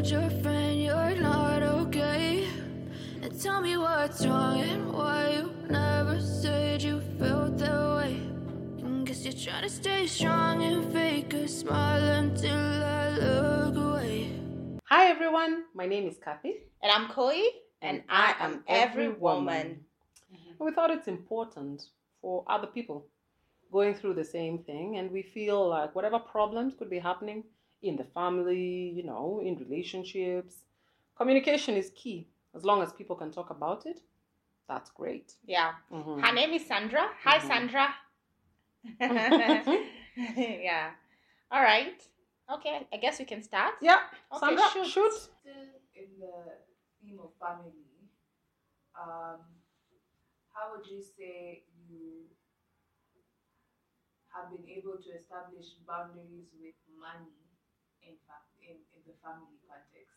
told your friend you're not okay. And tell me what's wrong and why you never said you felt that way. And guess you're trying to stay strong and fake a smile until I look away. Hi everyone, my name is Kathy. And I'm Koi, and I am every woman. We thought it's important for other people going through the same thing, and we feel like whatever problems could be happening in the family, in relationships, communication is key. As long as people can talk about it, that's great. Yeah. Her name is Sandra. Hi, Sandra. Yeah. All right. Okay, I guess we can start. Yeah. Okay, Sandra, shoot. Still in the theme of family, how would you say you have been able to establish boundaries with money in the family context?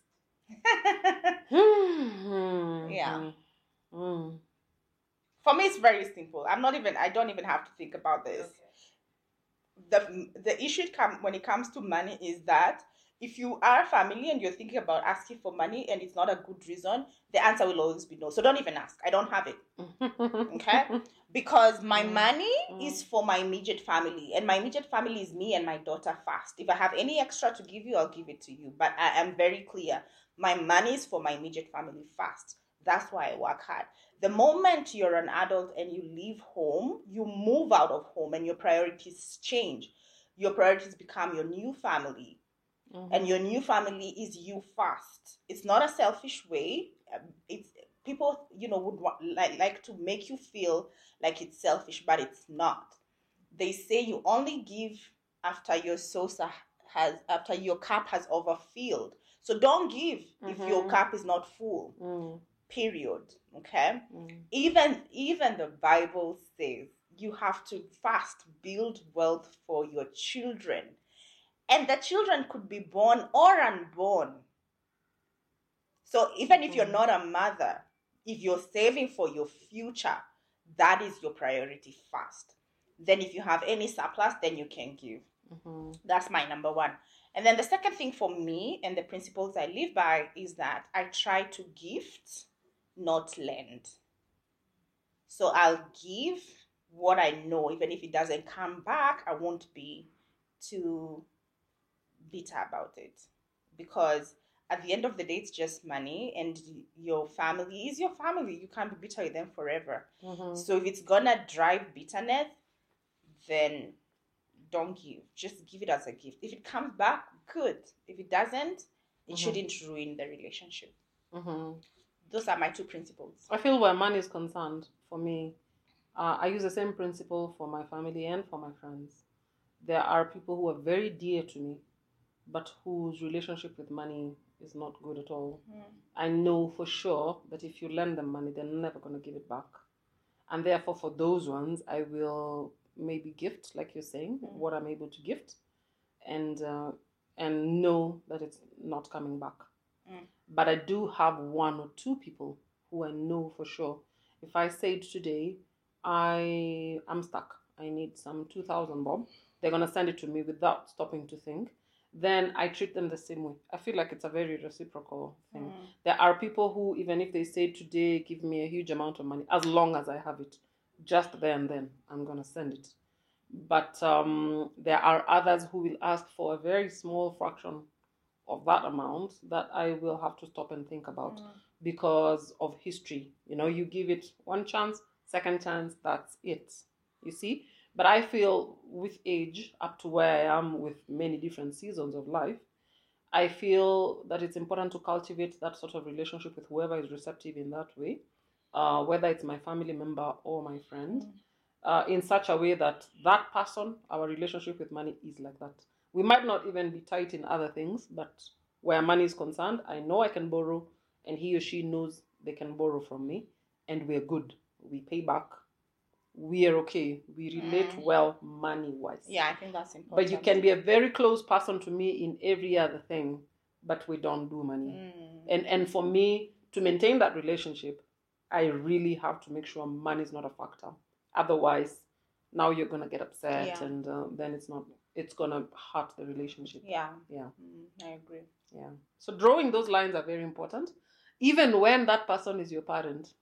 Yeah. For me, it's very simple. I don't even have to think about this. Okay. The issue when it comes to money is that if you are a family and you're thinking about asking for money and it's not a good reason, the answer will always be no. So don't even ask. I don't have it. Okay? Because my money is for my immediate family, and my immediate family is me and my daughter first. If I have any extra to give you, I'll give it to you. But I am very clear. My money is for my immediate family first. That's why I work hard. The moment you're an adult and you leave home, you move out of home and your priorities change. Your priorities become your new family. And your new family is you first. It's not a selfish way. It's people, would like to make you feel like it's selfish, but it's not. They say you only give after your after your cup has overfilled. So don't give if your cup is not full. Period. Okay. Even the Bible says you have to first build wealth for your children. And the children could be born or unborn. So even if you're not a mother, if you're saving for your future, that is your priority first. Then if you have any surplus, then you can give. That's my number one. And then the second thing for me and the principles I live by is that I try to gift, not lend. So I'll give what I know. Even if it doesn't come back, I won't be too bitter about it, because at the end of the day it's just money, and your family is your family. You can't be bitter with them forever. So if it's gonna drive bitterness, then don't give. Just give it as a gift. If it comes back, good. If it doesn't, it shouldn't ruin the relationship. Those are my two principles. I feel where money is concerned, for me, I use the same principle for my family and for my friends. There are people who are very dear to me, but whose relationship with money is not good at all. I know for sure that if you lend them money, they're never going to give it back. And therefore, for those ones, I will maybe gift, like you're saying, what I'm able to gift, and know that it's not coming back. But I do have one or two people who I know for sure. If I said today, I'm stuck, I need some 2,000 bob, they're going to send it to me without stopping to think. Then I treat them the same way. I feel like it's a very reciprocal thing. There are people who, even if they say today, give me a huge amount of money, as long as I have it, just there and then, I'm going to send it. But there are others who will ask for a very small fraction of that amount that I will have to stop and think about because of history. You give it one chance, second chance, that's it. You see? But I feel with age, up to where I am with many different seasons of life, I feel that it's important to cultivate that sort of relationship with whoever is receptive in that way, whether it's my family member or my friend, in such a way that that person, our relationship with money is like that. We might not even be tight in other things, but where money is concerned, I know I can borrow, and he or she knows they can borrow from me, and we're good. We pay back. We are okay. We relate well money-wise. Yeah, I think that's important. But you can be a very close person to me in every other thing, but we don't do money. And for me, to maintain that relationship, I really have to make sure money is not a factor. Otherwise, now you're going to get upset, and then it's going to hurt the relationship. Yeah. Yeah. I agree. Yeah. So drawing those lines are very important. Even when that person is your parent,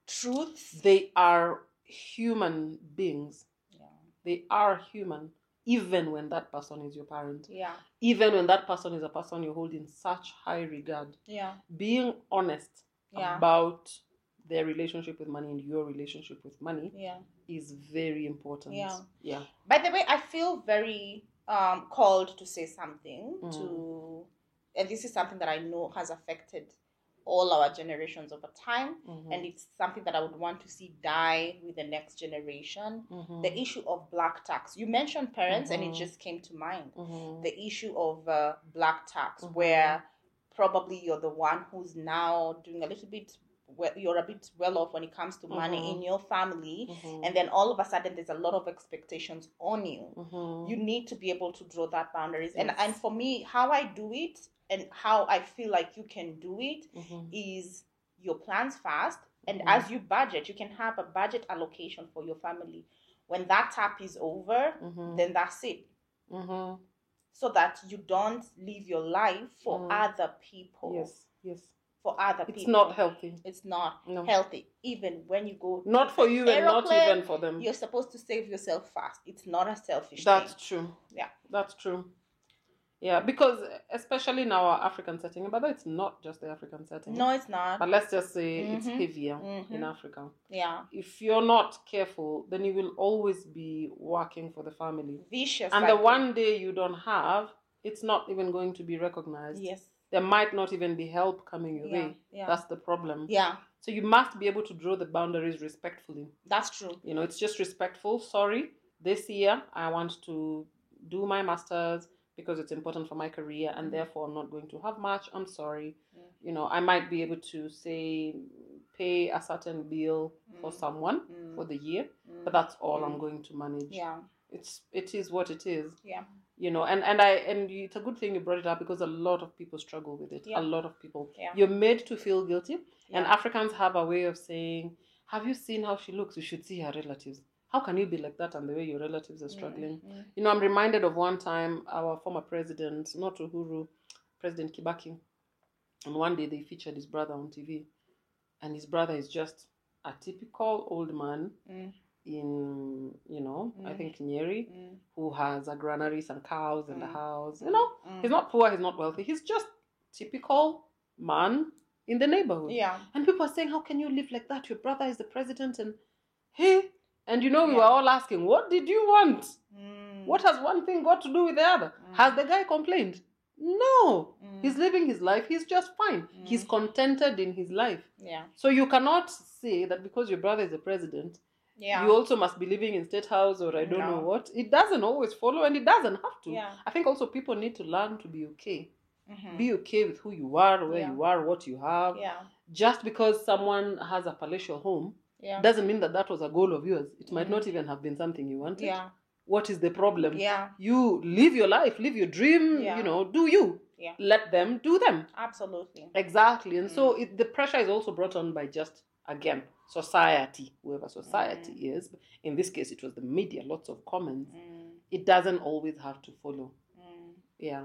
Truths. they are human beings. Yeah. They are human, even when that person is your parent. Yeah. Even when that person is a person you hold in such high regard. Yeah. Being honest Yeah. about their relationship with money and your relationship with money Yeah. is very important. Yeah. Yeah. By the way, I feel very called to say something to, and this is something that I know has affected all our generations over time, and it's something that I would want to see die with the next generation. The issue of black tax. You mentioned parents, and it just came to mind. The issue of black tax, where probably you're the one who's now doing a little bit. You're a bit well off when it comes to money in your family, and then all of a sudden there's a lot of expectations on you. You need to be able to draw that boundaries. Yes. And for me, how I do it and how I feel like you can do it is your plans first, and as you budget, you can have a budget allocation for your family. When that tap is over, then that's it. So that you don't live your life for other people. Yes, yes. For other people. It's not healthy. It's not healthy. Even when you go not for you and not even for them. You're supposed to save yourself first. It's not a selfish That's thing. true. Yeah. That's true. Yeah, because especially in our African setting, but it's not just the African setting. No, it's not. But let's just say it's heavier in Africa. Yeah. If you're not careful, then you will always be working for the family. Vicious. And the one day you don't have, it's not even going to be recognized. Yes. There might not even be help coming your way. Yeah. That's the problem. Yeah. So you must be able to draw the boundaries respectfully. That's true. You know, it's just respectful. Sorry, this year I want to do my master's because it's important for my career and therefore I'm not going to have much. I'm sorry. You know, I might be able to say pay a certain bill for someone for the year, but that's all I'm going to manage. Yeah. It is what it is. Yeah. You know, and it's a good thing you brought it up because a lot of people struggle with it. Yeah. A lot of people. Yeah. You're made to feel guilty. Yeah. And Africans have a way of saying, have you seen how she looks? You should see her relatives. How can you be like that and the way your relatives are struggling? You know, I'm reminded of one time our former president, not Uhuru, President Kibaki, and one day they featured his brother on TV. And his brother is just a typical old man in, you know, I think Nyeri, who has a granary, some cows and a house. You know, he's not poor, he's not wealthy. He's just typical man in the neighborhood. Yeah. And people are saying, how can you live like that? Your brother is the president and hey. And you know, we were all asking, what did you want? What has one thing got to do with the other? Has the guy complained? No. He's living his life. He's just fine. He's contented in his life. Yeah. So you cannot say that because your brother is the president, you also must be living in State House or I don't know what. It doesn't always follow and it doesn't have to. Yeah. I think also people need to learn to be okay. Be okay with who you are, where you are, what you have. Yeah. Just because someone has a palatial home doesn't mean that was a goal of yours. It might not even have been something you wanted. Yeah. What is the problem? Yeah. You live your life, live your dream, you know, do you. Yeah. Let them do them. Absolutely. Exactly. And so the pressure is also brought on by just, again, society, whoever society is. In this case, it was the media, lots of comments. It doesn't always have to follow. Yeah.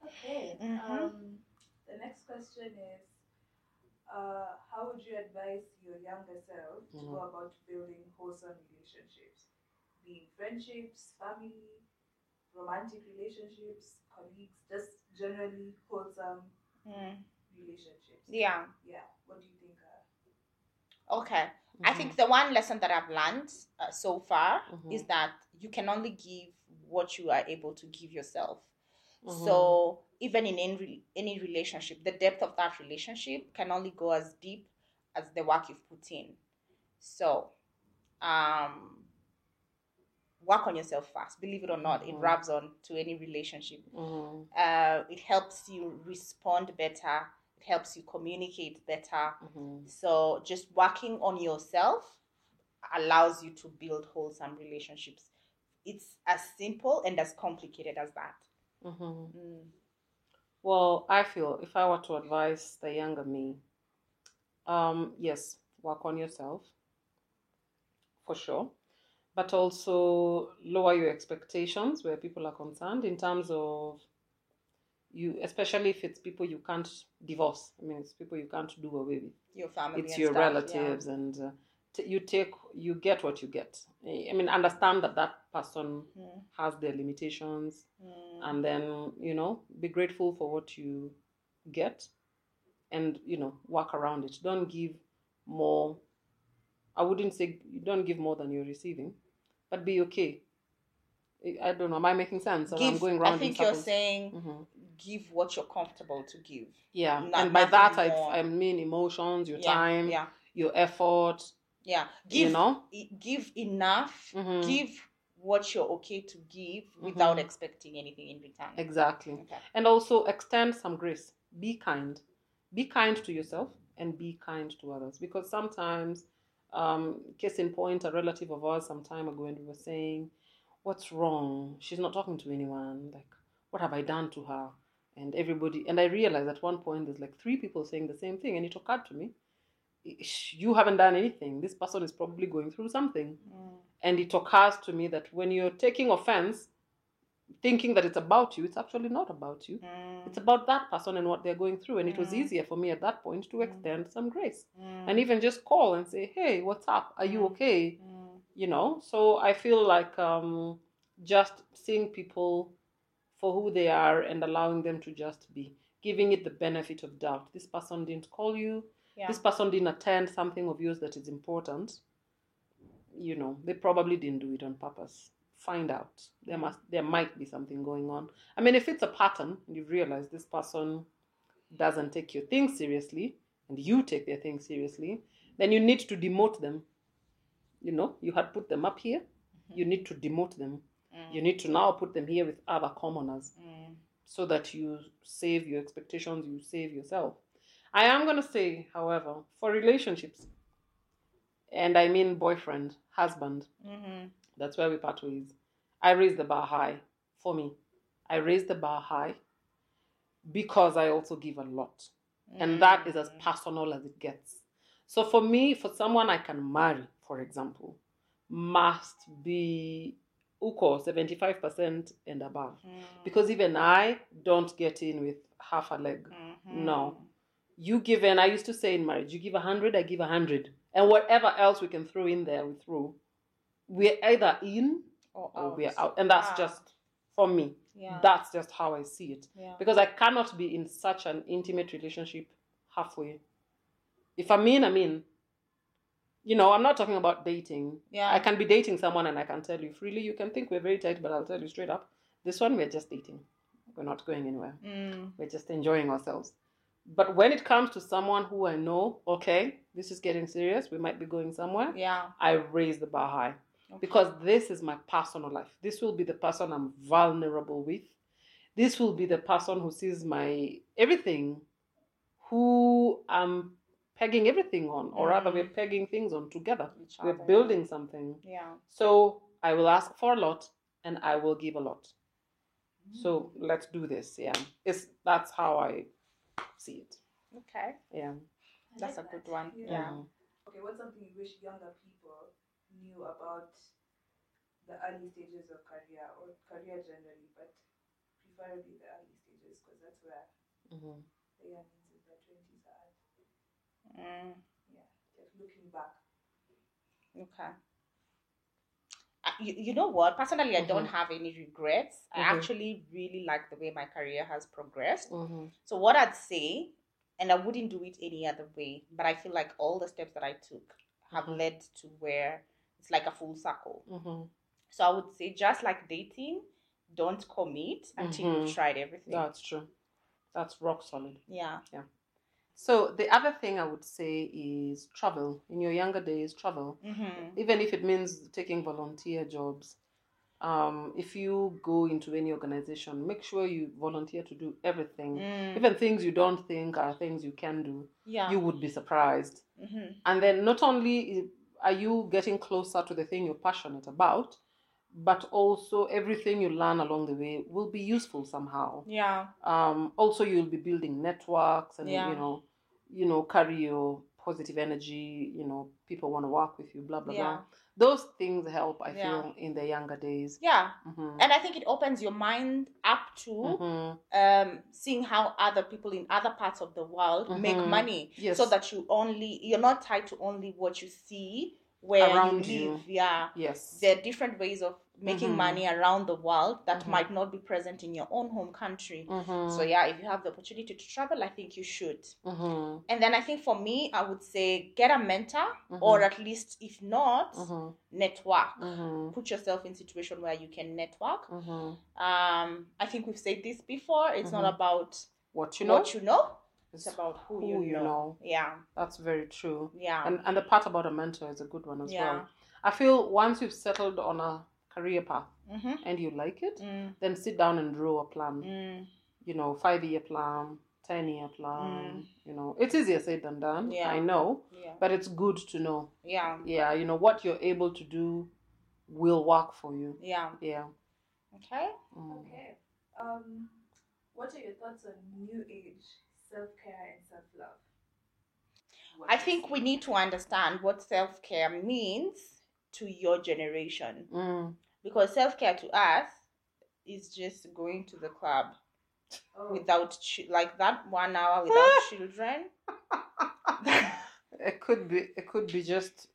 Okay. The next question is, how would you advise your younger self to go about building wholesome relationships? Being friendships, family, romantic relationships, colleagues, just generally wholesome relationships. Yeah. Yeah. What do you think? Okay. I think the one lesson that I've learned so far is that you can only give what you are able to give yourself. So even in any relationship, the depth of that relationship can only go as deep as the work you've put in. So work on yourself first. Believe it or not, it rubs on to any relationship. It helps you respond better. It helps you communicate better. So just working on yourself allows you to build wholesome relationships. It's as simple and as complicated as that. Well, I feel if I were to advise the younger me, yes, work on yourself, for sure. But also lower your expectations where people are concerned in terms of especially if it's people you can't divorce. I mean, it's people you can't do away with. Your family. It's and your stuff, relatives, and you get what you get. I mean, understand that person has their limitations, and then be grateful for what you get, and work around it. Don't give more. I wouldn't say you don't give more than you're receiving, but be okay. I don't know. Am I making sense? Or I'm going round I think in you're circles? saying give what you're comfortable to give. Yeah, Not, and by that more. I mean emotions, your time, Yeah. your effort. Yeah, give enough. Give what you're okay to give without expecting anything in return. Exactly. Okay. And also extend some grace. Be kind. Be kind to yourself and be kind to others. Because sometimes, case in point, a relative of ours some time ago, and we were saying, what's wrong? She's not talking to anyone. Like, what have I done to her? And everybody, and I realized at one point there's like 3 people saying the same thing, and it occurred to me, you haven't done anything. This person is probably going through something. And it occurs to me that when you're taking offense, thinking that it's about you, it's actually not about you. It's about that person and what they're going through. And it was easier for me at that point to extend some grace and even just call and say, hey, what's up? Are you okay? So I feel like just seeing people for who they are and allowing them to just be, giving it the benefit of doubt. This person didn't call you. Yeah. This person didn't attend something of yours that is important. They probably didn't do it on purpose. Find out. There might be something going on. I mean, if it's a pattern and you've realized this person doesn't take your things seriously and you take their things seriously, then you need to demote them. You had put them up here. You need to demote them. You need to now put them here with other commoners so that you save your expectations, you save yourself. I am going to say, however, for relationships, and I mean boyfriend, husband, that's where we part ways. I raise the bar high for me. I raise the bar high because I also give a lot. And that is as personal as it gets. So for me, for someone I can marry, for example, must be 75% and above. Because even I don't get in with half a leg. No. You give in, I used to say in marriage, you give 100, I give 100. And whatever else we can throw in there, we throw. We're either in or we're out. And that's just, for me, that's just how I see it. Because I cannot be in such an intimate relationship halfway. If I'm in, I'm in. I'm not talking about dating. I can be dating someone and I can tell you freely, you can think we're very tight, but I'll tell you straight up, this one, we're just dating. We're not going anywhere. We're just enjoying ourselves. But when it comes to someone who I know, okay, this is getting serious, we might be going somewhere, I raise the bar high. Okay. Because this is my personal life. This will be the person I'm vulnerable with. This will be the person who sees my everything, who I'm pegging everything on, or rather we're pegging things on together. We're building something. So I will ask for a lot and I will give a lot. So let's do this. That's how I see it. Okay. Yeah. That's a good one. Yeah. Okay, what's something you wish younger people knew about the early stages of career, or career generally, but preferably the early stages, because that's where the youngins in their 20s are at. Just looking back. Okay. You know what? Personally, I don't have any regrets. I actually really like the way my career has progressed. So what I'd say, and I wouldn't do it any other way, but I feel like all the steps that I took have led to where it's like a full circle. So I would say, just like dating, don't commit until you've tried everything. That's true. That's rock solid. Yeah. So the other thing I would say is travel. In your younger days, travel. Even if it means taking volunteer jobs. If you go into any organization, make sure you volunteer to do everything. Even things you don't think are things you can do. You would be surprised. And then not only are you getting closer to the thing you're passionate about, but also everything you learn along the way will be useful somehow. Also, you'll be building networks and, carry your positive energy, people want to work with you, blah, blah, blah. Those things help, I Yeah. feel, in the younger days. Yeah. Mhm. And I think it opens your mind up to Mhm. seeing how other people in other parts of the world make Mhm. money. Yes. So that you're not tied to only what you see where Around you you. live. Yeah. Yes. There are different ways of making Mhm. money around the world that Mhm. might not be present in your own home country. Mhm. So yeah, if you have the opportunity to travel, I think you should. Mhm. And then I think for me, I would say get a mentor, or at least, if not, network. Put yourself in a situation where you can network. I think we've said this before. It's not about what you know. It's about who you know. Yeah. That's very true. Yeah. And the part about a mentor is a good one as Yeah. well. I feel once you've settled on a career path Mhm. and you like it, then sit down and draw a plan. 5-year plan, 10-year plan. It's easier said than done. Yeah. I know, Yeah. but it's good to know. Yeah. Yeah, what you're able to do will work for you. Yeah. Yeah. Okay. Okay. What are your thoughts on new age self-care and self-love? I think we need to understand what self-care means to your generation. Because self-care to us is just going to the club without like that 1 hour without children. It could be just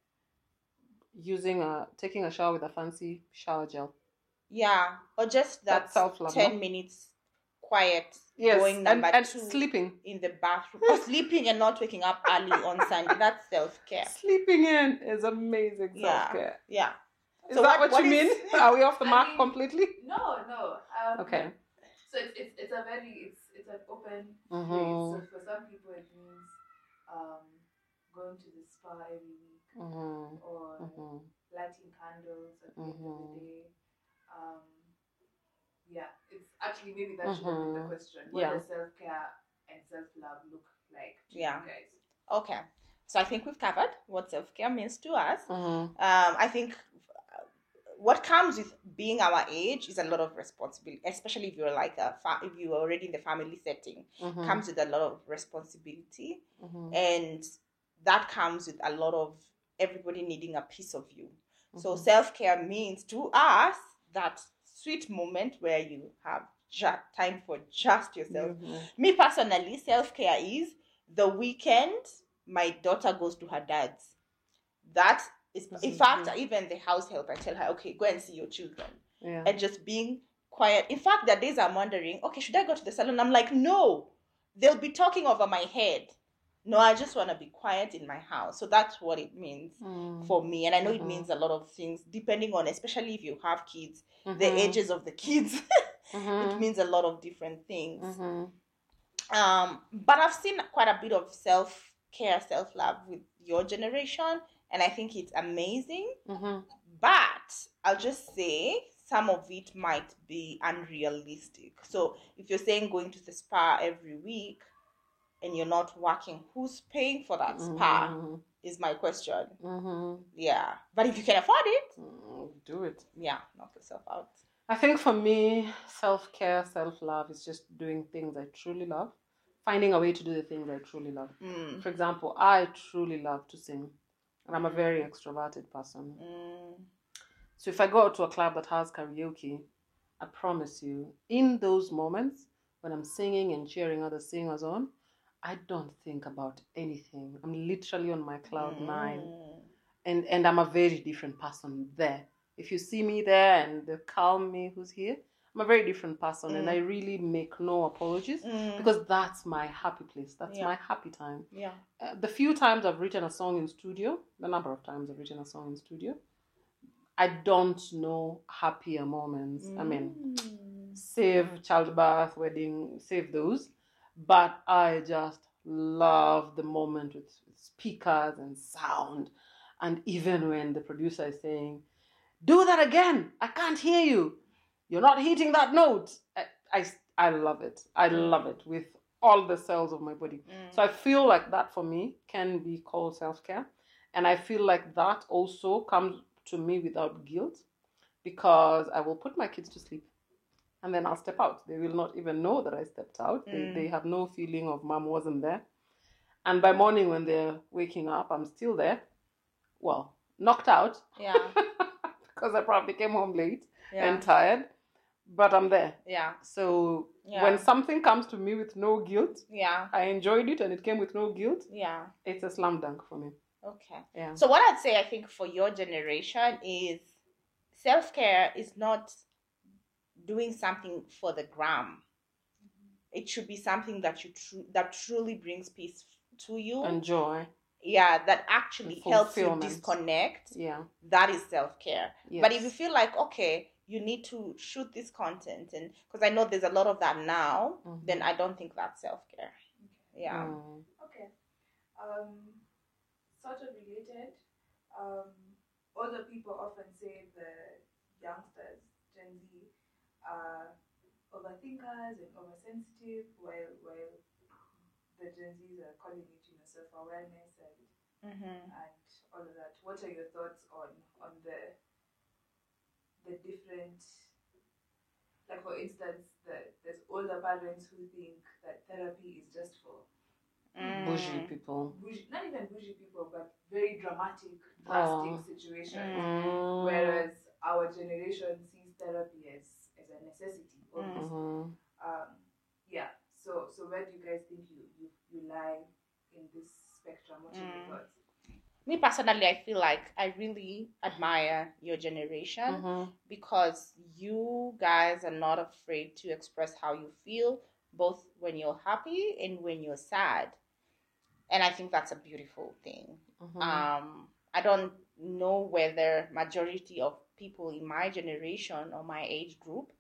taking a shower with a fancy shower gel. Yeah, or just that self-love, 10 minutes quiet. Yes, going number and 2 sleeping in the bathroom, or sleeping and not waking up early on Sunday. That's self-care. Sleeping in is amazing self-care. Yeah. Is that what you mean? Are we off the mark completely? No. Okay. So it's an open phrase. So for some people it means going to the spa every week or lighting candles at the end of the day. Yeah, it's actually maybe that should have been the question. What does self-care and self-love look like to you guys? Okay. So I think we've covered what self-care means to us. I think what comes with being our age is a lot of responsibility, especially if you're like if you're already in the family setting. Comes with a lot of responsibility, and that comes with a lot of everybody needing a piece of you. So self-care means to us that sweet moment where you have time for just yourself. Me personally, self-care is the weekend my daughter goes to her dad's. That is, in fact, even the house help, I tell her, okay, go and see your children. And just being quiet. In fact, there are days I'm wondering, okay, should I go to the salon? I'm like, no, they'll be talking over my head. No, I just want to be quiet in my house. So that's what it means for me. And I know it means a lot of things, depending on, especially if you have kids, the ages of the kids. It means a lot of different things. But I've seen quite a bit of self-care, self-love with your generation, and I think it's amazing. But I'll just say some of it might be unrealistic. So if you're saying going to the spa every week and you're not working, who's paying for that spa is my question. Yeah. But if you can afford it, do it. Yeah, knock yourself out. I think for me, self-care, self-love is just doing things I truly love. Finding a way to do the things I truly love. For example, I truly love to sing. And I'm a very extroverted person. So if I go out to a club that has karaoke, I promise you, in those moments when I'm singing and cheering other singers on, I don't think about anything. I'm literally on my cloud 9. And I'm a very different person there. If you see me there and the calm me who's here, I'm a very different person, and I really make no apologies because that's my happy place. That's my happy time. Yeah. The few times I've written a song in studio, the number of times I've written a song in studio, I don't know happier moments. I mean, save childbirth, wedding, save those. But I just love the moment with speakers and sound. And even when the producer is saying, do that again, I can't hear you. You're not hitting that note. I love it. I love it with all the cells of my body. So I feel like that for me can be called self-care. And I feel like that also comes to me without guilt, because I will put my kids to sleep and then I'll step out. They will not even know that I stepped out. They have no feeling of mom wasn't there. And by morning when they're waking up, I'm still there. Well, knocked out. Yeah. Because I probably came home late Yeah. and tired. But I'm there. Yeah. So Yeah. when something comes to me with no guilt, Yeah. I enjoyed it and it came with no guilt, Yeah. it's a slam dunk for me. Okay. Yeah. So what I'd say, I think, for your generation is self-care is not doing something for the gram. It should be something that that truly brings peace to you. And joy. Yeah, that actually helps you Fulfillment. disconnect. Yeah. That is self-care. Yes. But if you feel like, okay, you need to shoot this content, and because I know there's a lot of that now, then I don't think that's self-care. Yeah. Okay. Sort of related. Older people often say the youngsters, Gen Z, are overthinkers and oversensitive, while the Gen Zs are calling it, self-awareness and all of that. What are your thoughts on the different, like for instance, there's older parents who think that therapy is just for bougie people. not even bougie people, but very drastic situations. Whereas our generation sees therapy as a necessity. Yeah. So where do you guys think you lie in this spectrum? What are your thoughts? Me personally, I feel like I really admire your generation because you guys are not afraid to express how you feel, both when you're happy and when you're sad. And I think that's a beautiful thing. I don't know whether majority of people in my generation or my age group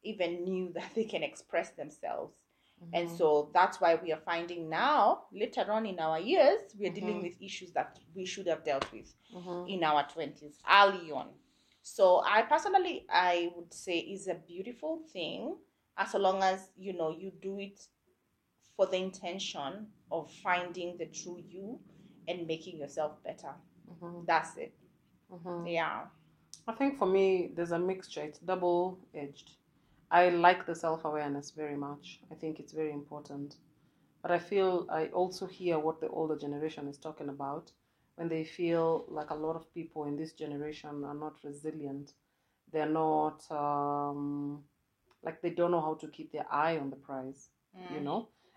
even knew that they can express themselves. And so that's why we are finding now, later on in our years, we are dealing with issues that we should have dealt with in our 20s, early on. So I would say is a beautiful thing, as long as, you do it for the intention of finding the true you and making yourself better. That's it. Yeah. I think for me, there's a mixture. It's double-edged. I like the self-awareness very much. I think it's very important. But I feel I also hear what the older generation is talking about when they feel like a lot of people in this generation are not resilient. They're not, like they don't know how to keep their eye on the prize,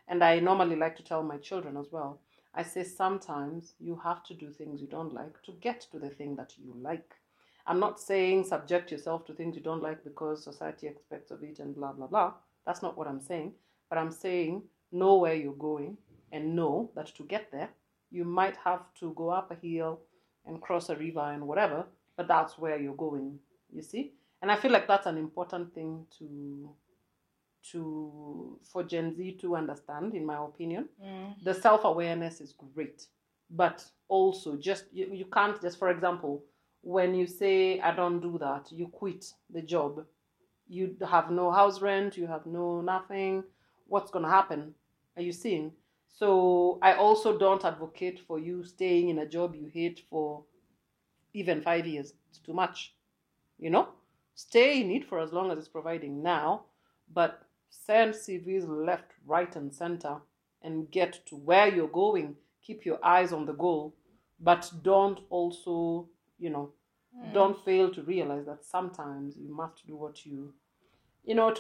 And I normally like to tell my children as well. I say sometimes you have to do things you don't like to get to the thing that you like. I'm not saying subject yourself to things you don't like because society expects of it and blah, blah, blah. That's not what I'm saying. But I'm saying know where you're going and know that to get there, you might have to go up a hill and cross a river and whatever, but that's where you're going, you see? And I feel like that's an important thing for Gen Z to understand, in my opinion. The self-awareness is great, but also just you can't just, for example, when you say I don't do that, you quit the job, you have no house rent, you have no nothing, what's going to happen? Are you seeing? So I also don't advocate for you staying in a job you hate for even 5 years. It's too much, stay in it for as long as it's providing now, but send CVs left, right, and center and get to where you're going. Keep your eyes on the goal, but don't also, don't fail to realize that sometimes you must do what to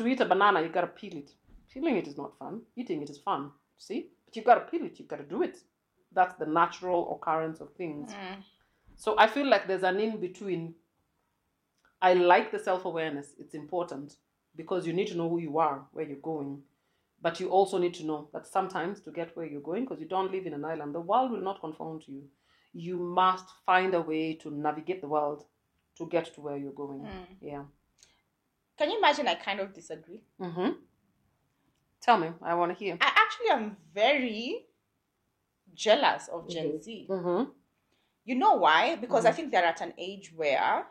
eat a banana, you gotta peel it. Peeling it is not fun. Eating it is fun, see? But you gotta peel it, you gotta do it. That's the natural occurrence of things. So I feel like there's an in-between. I like the self-awareness. It's important because you need to know who you are, where you're going. But you also need to know that sometimes to get where you're going, because you don't live in an island, the world will not conform to you. You must find a way to navigate the world to get to where you're going. Yeah. Can you imagine I kind of disagree? Tell me. I want to hear. I actually am very jealous of Gen Z. You know why? Because I think they're at an age where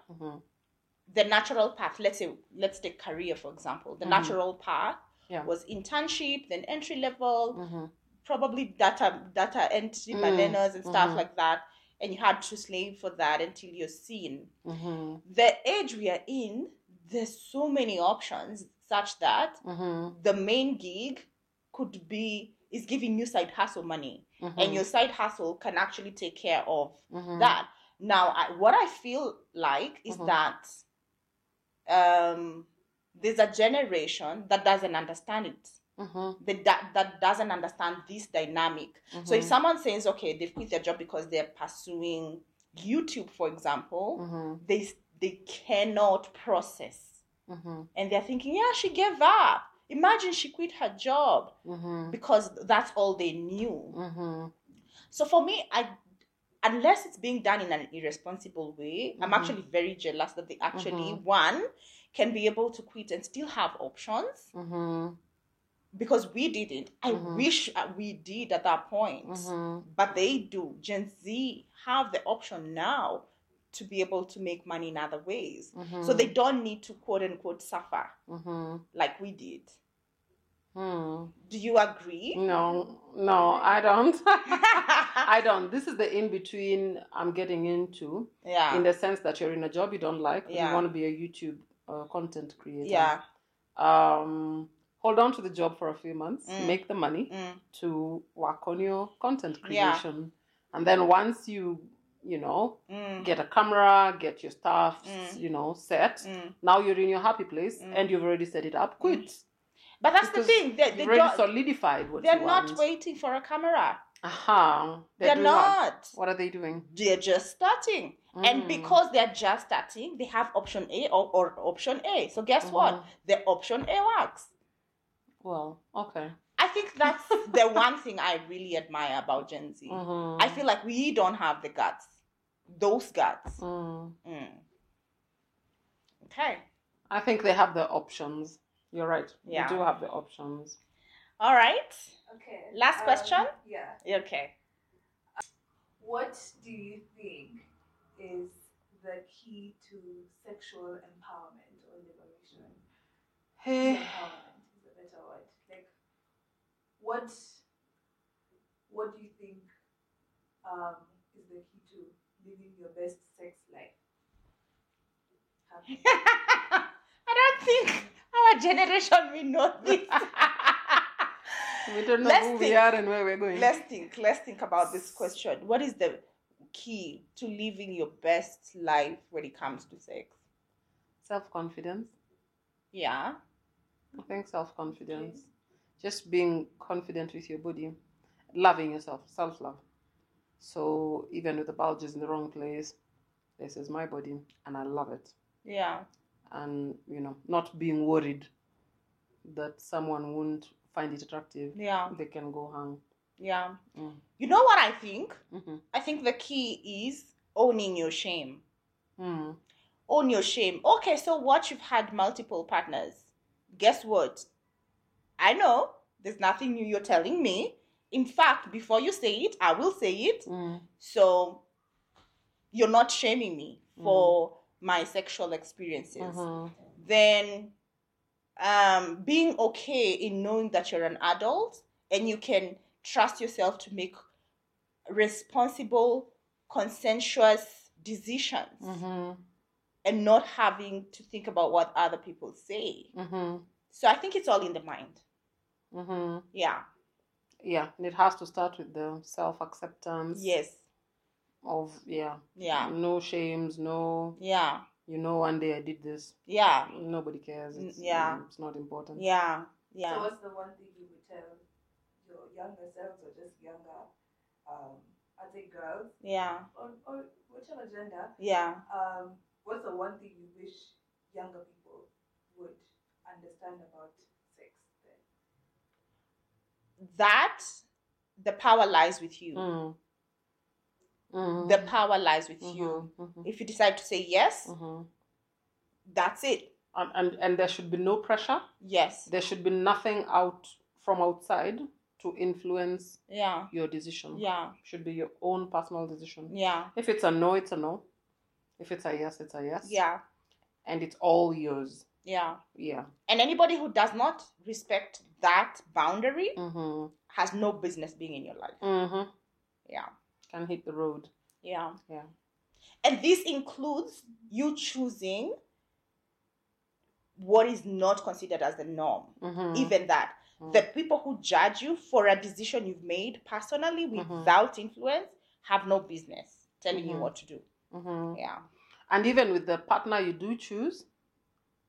the natural path, let's take career, for example. The natural path was internship, then entry level, probably data entry, bananas and stuff like that. And you had to slave for that until you're seen. The age we are in, there's so many options such that the main gig is giving you side hustle money. And your side hustle can actually take care of that. Now, what I feel like is that there's a generation that doesn't understand it. That doesn't understand this dynamic. So if someone says, okay, they've quit their job because they're pursuing YouTube, for example, they cannot process. And they're thinking, yeah, she gave up. Imagine she quit her job because that's all they knew. So for me, unless it's being done in an irresponsible way, I'm actually very jealous that they actually, one, can be able to quit and still have options. Because we didn't. I wish we did at that point. But they do. Gen Z have the option now to be able to make money in other ways. So they don't need to quote unquote suffer like we did. Do you agree? No, I don't. I don't. This is the in-between I'm getting into. Yeah. In the sense that you're in a job you don't like. Yeah. You want to be a YouTube content creator. Yeah. Hold on to the job for a few months, make the money to work on your content creation. And then once you get a camera, get your stuff, set, now you're in your happy place and you've already set it up, quit. But that's the thing. You've already solidified what you want. They're not waiting for a camera. They're not. What are they doing? They're just starting. And because they're just starting, they have option A or option A. So guess what? The option A works. Well, okay. I think that's the one thing I really admire about Gen Z. I feel like we don't have the guts. Those guts. Okay. I think they have the options. You're right. Yeah. They do have the options. All right. Okay. Last question? Yeah. Okay. What do you think is the key to sexual empowerment or liberation? Hey. Empowerment is a better word. Like, what do you think is the key to living your best sex life? I don't think our generation will know this. We don't know who we are and where we're going. Let's think about this question. What is the key to living your best life when it comes to sex? Self-confidence. Yeah. I think self-confidence. Okay. Just being confident with your body. Loving yourself. Self-love. So even with the bulges in the wrong place, this is my body and I love it. Yeah. And, not being worried that someone won't find it attractive. Yeah. They can go hang. Yeah. You know what I think? I think the key is owning your shame. Own your shame. Okay, so what? You've had multiple partners. Guess what? I know there's nothing new you're telling me. In fact, before you say it, I will say it. So you're not shaming me for my sexual experiences. Then being okay in knowing that you're an adult and you can trust yourself to make responsible, consensuous decisions and not having to think about what other people say. So I think it's all in the mind. Yeah. Yeah, and it has to start with the self-acceptance. Yes. Of, no shames, no... Yeah. One day I did this. Yeah. Nobody cares. It's not important. Yeah. So what's the one thing you would tell your younger selves or just younger, I'd say girls? Yeah. Or whichever gender. Yeah. What's the one thing you wish younger people would understand about sex then? That the power lies with you. The power lies with you. If you decide to say yes, that's it. And there should be no pressure. Yes. There should be nothing from outside to influence your decision. Yeah. It should be your own personal decision. Yeah. If it's a no, it's a no. If it's a yes, it's a yes. Yeah. And it's all yours. Yeah. Yeah. And anybody who does not respect that boundary has no business being in your life. Yeah. Can hit the road. Yeah. Yeah. And this includes you choosing what is not considered as the norm. Even that. The people who judge you for a decision you've made personally without influence have no business telling you what to do. Yeah. And even with the partner you do choose,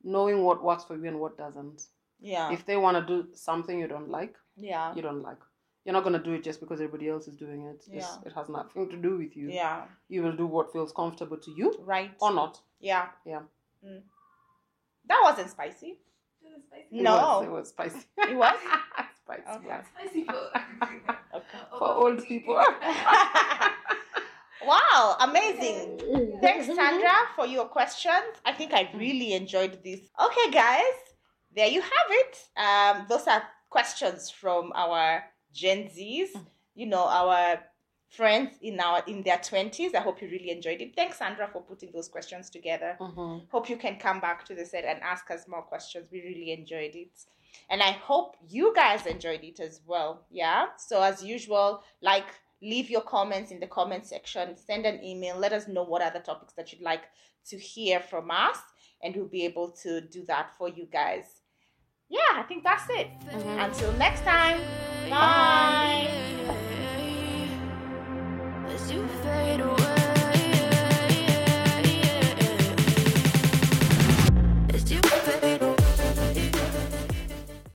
knowing what works for you and what doesn't. Yeah. If they want to do something you don't like, Yeah. you don't like. You're not going to do it just because everybody else is doing it. Yeah. It has nothing to do with you. Yeah. You will do what feels comfortable to you. Right. Or not. Yeah. Yeah. That wasn't spicy. It was spicy. No. It was spicy. It was? Spicy. Okay. Yeah. Spicy for For old people. Wow, amazing. Thanks, Sandra, for your questions. I think I really enjoyed this. Okay, guys, there you have it. Those are questions from our Gen Zs, our friends in their 20s. I hope you really enjoyed it. Thanks, Sandra, for putting those questions together. Hope you can come back to the set and ask us more questions. We really enjoyed it. And I hope you guys enjoyed it as well. Yeah. So as usual, leave your comments in the comment section. Send an email. Let us know what other topics that you'd like to hear from us. And we'll be able to do that for you guys. Yeah, I think that's it. Until next time. Bye.